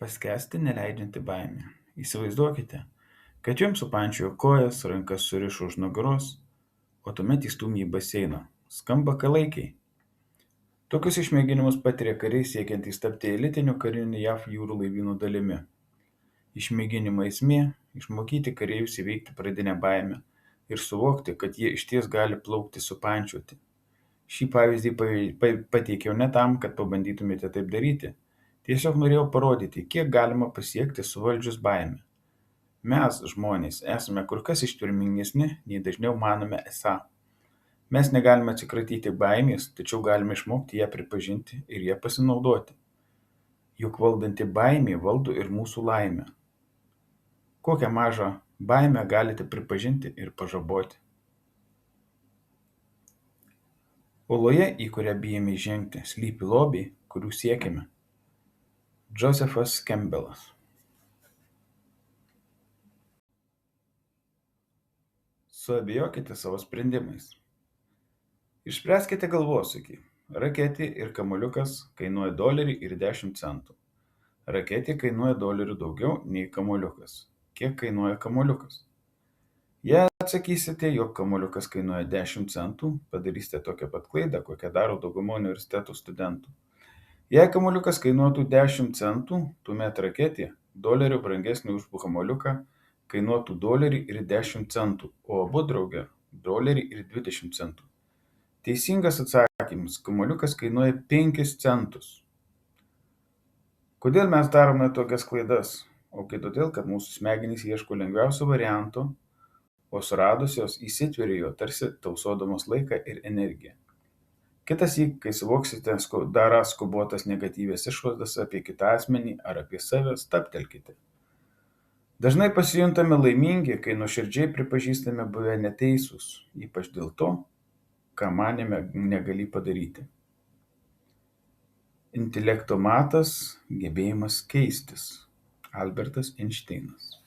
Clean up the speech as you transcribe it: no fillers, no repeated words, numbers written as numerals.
Paskęsti neleidžianti baimė. Įsivaizduokite, kad jums supančiojo kojas, rankas surišo už nugaros, o tuomet įstūmė į baseiną. Skamba klaikiai. Tokius išmėginimus patiria kariai siekiantys tapti elitiniu kariniu JAV jūrų laivynų dalimi. Išmėginimo esmė - išmokyti kareivius įveikti pradinę baimę ir suvokti, kad jie išties gali plaukti supančioti. Šį pavyzdį pateikiau ne tam, kad pabandytumėte taip daryti. Tiesiog norėjau parodyti, kiek galima pasiekti suvaldžius baimę. Mes, žmonės, esame kur kas ištvermingesni, nei dažniau manome esą. Mes negalime atsikratyti baimės, tačiau galime išmokti ją pripažinti ir ją pasinaudoti. Juk valdanti baimė valdo ir mūsų laimę. Kokią mažą baimę galite pripažinti ir pažaboti? Oloje, į kurią bijome įžengti, slypi lobiai, kurių siekiame. Joseph Campbellas. Suabejokite savo sprendimais. Išspręskite galvosūkį. Raketė ir kamuoliukas kainuoja $1.10. Raketė kainuoja $1 daugiau nei kamuoliukas. Kiek kainuoja kamuoliukas? Jei atsakysite, jog kamuoliukas kainuoja 10 centų, padarysite tokią pat klaidą, kokią daro dauguma universiteto studentų. Jei kamuoliukas kainuotų 10 centų, tuomet raketė $1 brangesnė už kamuoliuką kainuotų $1.10, o abu drauge $1.20. Teisingas atsakymas - kamuoliukas kainuoja 5 centus. Kodėl mes darome tokias klaidas? Ogi todėl, kad mūsų smegenys ieško lengviausio varianto, o suradus jos įsitveria jo tarsi tausodamos laiką ir energiją. Kitąsyk, kai suvoksite darą skubotas negatyvias išvadas apie kitą asmenį ar apie save, stabtelkite. Dažnai pasijuntame laimingi, kai nuoširdžiai pripažįstame buvę neteisūs, ypač dėl to, ką manėme negali padaryti. Intelekto matas - gebėjimas keistis. Albertas Einšteinas.